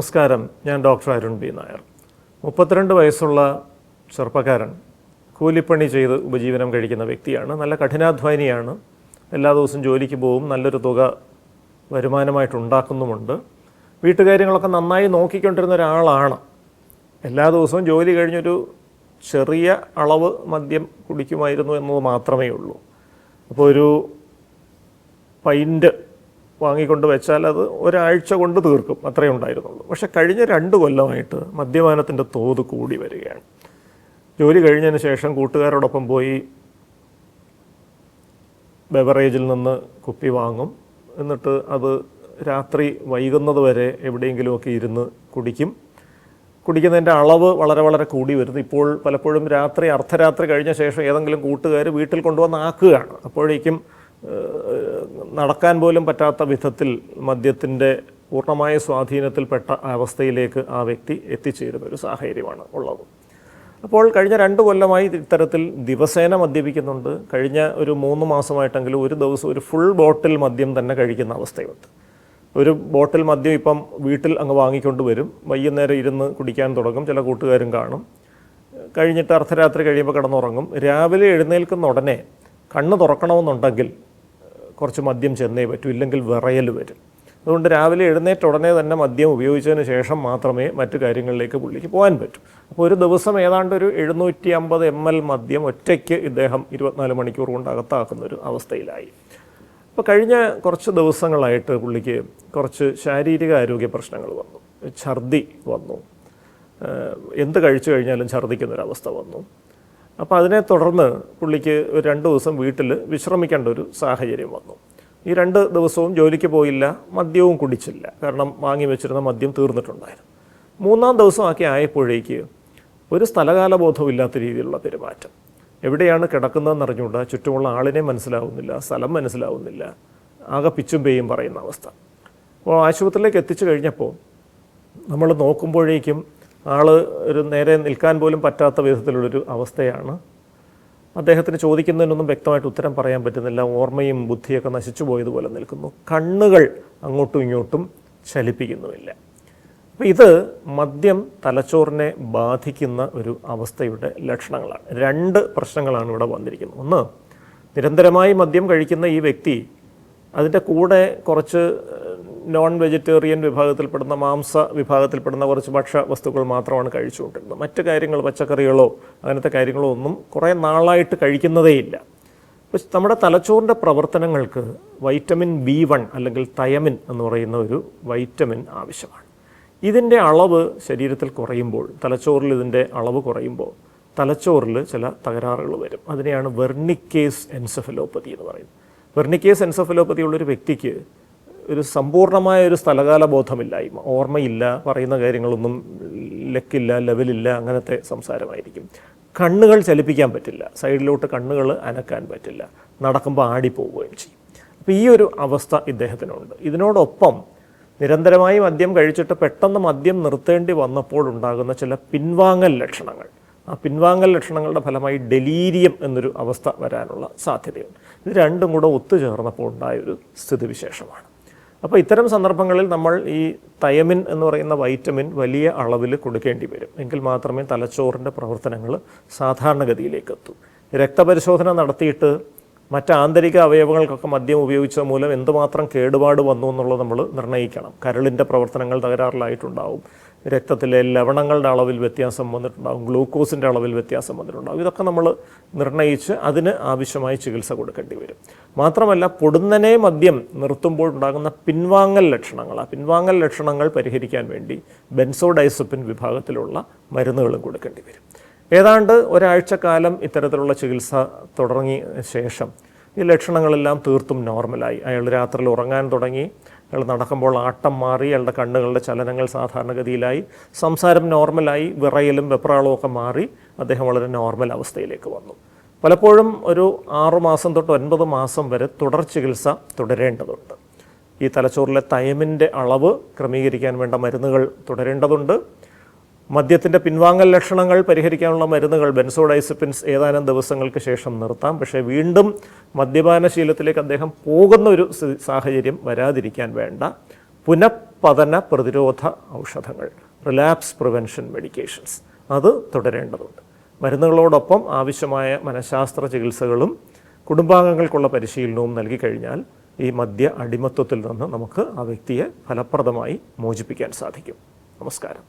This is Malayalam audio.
നമസ്കാരം, ഞാൻ ഡോക്ടർ അരുൺ ബി നായർ. 32 വയസ്സുള്ള ചെറുപ്പക്കാരൻ കൂലിപ്പണി ചെയ്ത് ഉപജീവനം കഴിക്കുന്ന വ്യക്തിയാണ്. നല്ല കഠിനാധ്വാനിയാണ്. എല്ലാ ദിവസവും ജോലിക്ക് പോവും, നല്ലൊരു തുക വരുമാനമായിട്ടുണ്ടാക്കുന്നുമുണ്ട്. വീട്ടുകാര്യങ്ങളൊക്കെ നന്നായി നോക്കിക്കൊണ്ടിരുന്ന ഒരാളാണ്. എല്ലാ ദിവസവും ജോലി കഴിഞ്ഞൊരു ചെറിയ അളവ് മദ്യം കുടിക്കുമായിരുന്നു എന്നത് മാത്രമേ ഉള്ളൂ. അപ്പോൾ ഒരു പൈൻറ്റ് വാങ്ങിക്കൊണ്ട് വെച്ചാൽ അത് ഒരാഴ്ച കൊണ്ട് തീർക്കും, അത്രയേ ഉണ്ടായിരുന്നുള്ളൂ. പക്ഷേ കഴിഞ്ഞ 2 കൊല്ലമായിട്ട് മദ്യപാനത്തിൻ്റെ തോത് കൂടി വരികയാണ്. ജോലി കഴിഞ്ഞതിന് ശേഷം കൂട്ടുകാരോടൊപ്പം പോയി ബെവറേജിൽ നിന്ന് കുപ്പി വാങ്ങും. എന്നിട്ട് അത് രാത്രി വൈകുന്നത് വരെ എവിടെയെങ്കിലുമൊക്കെ ഇരുന്ന് കുടിക്കും. കുടിക്കുന്നതിൻ്റെ അളവ് വളരെ കൂടി വരുന്നു. ഇപ്പോൾ പലപ്പോഴും അർദ്ധരാത്രി കഴിഞ്ഞ ശേഷം ഏതെങ്കിലും കൂട്ടുകാർ വീട്ടിൽ കൊണ്ടുവന്ന് ആക്കുകയാണ്. അപ്പോഴേക്കും നടക്കാൻ പോലും പറ്റാത്ത വിധത്തിൽ മദ്യത്തിൻ്റെ പൂർണ്ണമായ സ്വാധീനത്തിൽപ്പെട്ട അവസ്ഥയിലേക്ക് ആ വ്യക്തി എത്തിച്ചേരുന്ന ഒരു സാഹചര്യമാണ് ഉള്ളത്. അപ്പോൾ കഴിഞ്ഞ 2 കൊല്ലമായി ഇത്തരത്തിൽ ദിവസേന മദ്യപിക്കുന്നുണ്ട്. കഴിഞ്ഞ ഒരു 3 മാസമായിട്ടെങ്കിലും ഒരു ദിവസം ഒരു ഫുൾ ബോട്ടിൽ മദ്യം തന്നെ കഴിക്കുന്ന അവസ്ഥയുണ്ട്. ഒരു ബോട്ടിൽ മദ്യം ഇപ്പം വീട്ടിൽ അങ്ങ് വാങ്ങിക്കൊണ്ട് വരും, വൈകുന്നേരം ഇരുന്ന് കുടിക്കാൻ തുടങ്ങും. ചില കൂട്ടുകാരും കാണും. കഴിഞ്ഞിട്ട് അർദ്ധരാത്രി കഴിയുമ്പോൾ കിടന്നുറങ്ങും. രാവിലെ എഴുന്നേൽക്കുന്ന ഉടനെ കണ്ണ് തുറക്കണമെന്നുണ്ടെങ്കിൽ കുറച്ച് മദ്യം ചെന്നേ പറ്റൂ, ഇല്ലെങ്കിൽ വിറയൽ വരും. അതുകൊണ്ട് രാവിലെ എഴുന്നേറ്റ ഉടനെ തന്നെ മദ്യം ഉപയോഗിച്ചതിന് ശേഷം മാത്രമേ മറ്റു കാര്യങ്ങളിലേക്ക് പുള്ളിക്ക് പോകാൻ പറ്റൂ. അപ്പോൾ ഒരു ദിവസം ഏതാണ്ട് ഒരു 750 ml മദ്യം ഒറ്റയ്ക്ക് ഇദ്ദേഹം 24 മണിക്കൂർ കൊണ്ട് അകത്താക്കുന്നൊരു അവസ്ഥയിലായി. അപ്പോൾ കഴിഞ്ഞ കുറച്ച് ദിവസങ്ങളായിട്ട് പുള്ളിക്ക് കുറച്ച് ശാരീരിക ആരോഗ്യ പ്രശ്നങ്ങൾ വന്നു. ഛർദി വന്നു, എന്ത് കഴിച്ചു കഴിഞ്ഞാലും ഛർദിക്കുന്നൊരവസ്ഥ വന്നു. അപ്പോൾ അതിനെ തുടർന്ന് പുള്ളിക്ക് ഒരു 2 ദിവസം വീട്ടിൽ വിശ്രമിക്കേണ്ട ഒരു സാഹചര്യം വന്നു. ഈ 2 ദിവസവും ജോലിക്ക് പോയില്ല, മദ്യവും കുടിച്ചില്ല. കാരണം വാങ്ങി വെച്ചിരുന്ന മദ്യം തീർന്നിട്ടുണ്ടായിരുന്നു. 3-ാം ദിവസമൊക്കെ ആയപ്പോഴേക്ക് ഒരു സ്ഥലകാലബോധവും ഇല്ലാത്ത രീതിയിലുള്ള പെരുമാറ്റം. എവിടെയാണ് കിടക്കുന്നതെന്ന് അറിഞ്ഞുകൂടാ, ചുറ്റുമുള്ള ആളിനെ മനസ്സിലാവുന്നില്ല, സ്ഥലം മനസ്സിലാവുന്നില്ല, ആകെ പിച്ചും പേയും പറയുന്ന അവസ്ഥ. അപ്പോൾ ആശുപത്രിയിലേക്ക് എത്തിച്ചു കഴിഞ്ഞപ്പോൾ നമ്മൾ നോക്കുമ്പോഴേക്കും ആൾ ഒരു നേരെ നിൽക്കാൻ പോലും പറ്റാത്ത വിധത്തിലുള്ളൊരു അവസ്ഥയാണ്. അദ്ദേഹത്തിന് ചോദിക്കുന്നതിനൊന്നും വ്യക്തമായിട്ട് ഉത്തരം പറയാൻ പറ്റുന്നില്ല. ഓർമ്മയും ബുദ്ധിയൊക്കെ നശിച്ചു പോയതുപോലെ നിൽക്കുന്നു. കണ്ണുകൾ അങ്ങോട്ടും ഇങ്ങോട്ടും ചലിപ്പിക്കുന്നുമില്ല. അപ്പോൾ ഇത് മദ്യം തലച്ചോറിനെ ബാധിക്കുന്ന ഒരു അവസ്ഥയുടെ ലക്ഷണങ്ങളാണ്. 2 പ്രശ്നങ്ങളാണ് ഇവിടെ വന്നിരിക്കുന്നത്. ഒന്ന്, നിരന്തരമായി മദ്യം കഴിക്കുന്ന ഈ വ്യക്തി അതിൻ്റെ കൂടെ കുറച്ച് നോൺ വെജിറ്റേറിയൻ വിഭാഗത്തിൽപ്പെടുന്ന, മാംസ വിഭാഗത്തിൽപ്പെടുന്ന കുറച്ച് ഭക്ഷ്യ വസ്തുക്കൾ മാത്രമാണ് കഴിച്ചുകൊണ്ടിരുന്നത്. മറ്റു കാര്യങ്ങൾ, പച്ചക്കറികളോ അങ്ങനത്തെ കാര്യങ്ങളോ ഒന്നും കുറേ നാളായിട്ട് കഴിക്കുന്നതേയില്ല. അപ്പോൾ നമ്മുടെ തലച്ചോറിൻ്റെ പ്രവർത്തനങ്ങൾക്ക് വൈറ്റമിൻ B1 അല്ലെങ്കിൽ തയമിൻ എന്ന് പറയുന്ന ഒരു വൈറ്റമിൻ ആവശ്യമാണ്. ഇതിൻ്റെ അളവ് ശരീരത്തിൽ കുറയുമ്പോൾ, തലച്ചോറിൽ ഇതിൻ്റെ അളവ് കുറയുമ്പോൾ തലച്ചോറിൽ ചില തകരാറുകൾ വരും. അതിനെയാണ് വെർണിക്കേസ് എൻസെഫലോപ്പതി എന്ന് പറയുന്നത്. വെർണിക്കേസ് എൻസെഫലോപ്പതി ഉള്ളൊരു വ്യക്തിക്ക് ഒരു സമ്പൂർണ്ണമായ ഒരു സ്ഥലകാല ബോധമില്ലായ്മ, ഓർമ്മയില്ല, പറയുന്ന കാര്യങ്ങളൊന്നും ലെക്കില്ല, ലെവലില്ല, അങ്ങനത്തെ സംസാരമായിരിക്കും. കണ്ണുകൾ ചലിപ്പിക്കാൻ പറ്റില്ല, സൈഡിലോട്ട് കണ്ണുകൾ അനക്കാൻ പറ്റില്ല, നടക്കുമ്പോൾ ആടിപ്പോവുകയും ചെയ്യും. അപ്പോൾ ഈ ഒരു അവസ്ഥ ഇദ്ദേഹത്തിനുണ്ട്. ഇതിനോടൊപ്പം നിരന്തരമായി മദ്യം കഴിച്ചിട്ട് പെട്ടെന്ന് മദ്യം നിർത്തേണ്ടി വന്നപ്പോൾ ഉണ്ടാകുന്ന ചില പിൻവാങ്ങൽ ലക്ഷണങ്ങൾ, ആ പിൻവാങ്ങൽ ലക്ഷണങ്ങളുടെ ഫലമായി ഡെലീരിയം എന്നൊരു അവസ്ഥ വരാനുള്ള സാധ്യതയുണ്ട്. ഇത് 2ഉം കൂടെ ഒത്തുചേർന്നപ്പോൾ ഉണ്ടായൊരു സ്ഥിതിവിശേഷമാണ്. അപ്പോൾ ഇത്തരം സന്ദർഭങ്ങളിൽ നമ്മൾ ഈ തയമിൻ എന്ന് പറയുന്ന വൈറ്റമിൻ വലിയ അളവിൽ കൊടുക്കേണ്ടി വരും. എങ്കിൽ മാത്രമേ തലച്ചോറിൻ്റെ പ്രവർത്തനങ്ങൾ സാധാരണഗതിയിലേക്ക് എത്തൂ. രക്തപരിശോധന നടത്തിയിട്ട് മറ്റ് ആന്തരിക അവയവങ്ങൾക്കൊക്കെ മദ്യം ഉപയോഗിച്ചത് മൂലം എന്തുമാത്രം കേടുപാട് വന്നു എന്നുള്ളത് നമ്മൾ നിർണ്ണയിക്കണം. കരളിൻ്റെ പ്രവർത്തനങ്ങൾ തകരാറിലായിട്ടുണ്ടാവും, രക്തത്തിലെ ലവണങ്ങളുടെ അളവിൽ വ്യത്യാസം വന്നിട്ടുണ്ടാകും, ഗ്ലൂക്കോസിൻ്റെ അളവിൽ വ്യത്യാസം വന്നിട്ടുണ്ടാകും. ഇതൊക്കെ നമ്മൾ നിർണ്ണയിച്ച് അതിന് ആവശ്യമായ ചികിത്സ കൊടുക്കേണ്ടി വരും. മാത്രമല്ല, പൊടുന്നനെ മദ്യം നിർത്തുമ്പോൾ ഉണ്ടാകുന്ന പിൻവാങ്ങൽ ലക്ഷണങ്ങൾ, ആ പിൻവാങ്ങൽ ലക്ഷണങ്ങൾ പരിഹരിക്കാൻ വേണ്ടി ബെൻസോഡൈസപ്പിൻ വിഭാഗത്തിലുള്ള മരുന്നുകളും കൊടുക്കേണ്ടി വരും. ഏതാണ്ട് ഒരാഴ്ചക്കാലം ഇത്തരത്തിലുള്ള ചികിത്സ തുടങ്ങിയ ശേഷം ഈ ലക്ഷണങ്ങളെല്ലാം തീർത്തും നോർമലായി. അയാൾ രാത്രിയിൽ ഉറങ്ങാൻ തുടങ്ങി, അയാൾ നടക്കുമ്പോൾ ആട്ടം മാറി, അയാളുടെ കണ്ണുകളുടെ ചലനങ്ങൾ സാധാരണഗതിയിലായി, സംസാരം നോർമലായി, വിറയലും വെപ്രാളവും ഒക്കെ മാറി അദ്ദേഹം വളരെ നോർമൽ അവസ്ഥയിലേക്ക് വന്നു. പലപ്പോഴും ഒരു 6 മാസം തൊട്ട് 9 മാസം വരെ തുടർ ചികിത്സ തുടരേണ്ടതുണ്ട്. ഈ തലച്ചോറിലെ തയമിൻ്റെ അളവ് ക്രമീകരിക്കാൻ വേണ്ട മരുന്നുകൾ തുടരേണ്ടതുണ്ട്. മദ്യത്തിൻ്റെ പിൻവാങ്ങൽ ലക്ഷണങ്ങൾ പരിഹരിക്കാനുള്ള മരുന്നുകൾ ബെൻസോഡൈസപ്പിൻസ് ഏതാനും ദിവസങ്ങൾക്ക് ശേഷം നിർത്താം. പക്ഷേ വീണ്ടും മദ്യപാന ശീലത്തിലേക്ക് അദ്ദേഹം പോകുന്ന ഒരു സാഹചര്യം വരാതിരിക്കാൻ വേണ്ട പുനഃപതന പ്രതിരോധ ഔഷധങ്ങൾ, റിലാപ്സ് പ്രിവെൻഷൻ മെഡിക്കേഷൻസ്, അത് തുടരേണ്ടതുണ്ട്. മരുന്നുകളോടൊപ്പം ആവശ്യമായ മനഃശാസ്ത്ര ചികിത്സകളും കുടുംബാംഗങ്ങൾക്കുള്ള പരിശീലനവും നൽകി കഴിഞ്ഞാൽ ഈ മദ്യ അടിമത്വത്തിൽ നിന്ന് നമുക്ക് ആ വ്യക്തിയെ ഫലപ്രദമായി മോചിപ്പിക്കാൻ സാധിക്കും. നമസ്കാരം.